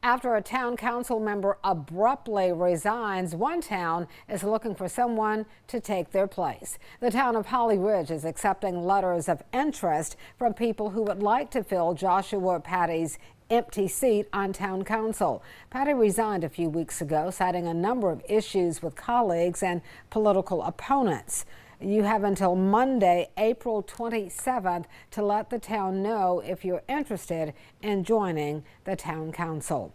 After a town council member abruptly resigns, one town is looking for someone to take their place. The town of Holly Ridge is accepting letters of interest from people who would like to fill Joshua Patty's empty seat on town council. Patty resigned a few weeks ago, citing a number of issues with colleagues and political opponents. You have until Monday, April 27th, to let the town know if you're interested in joining the town council.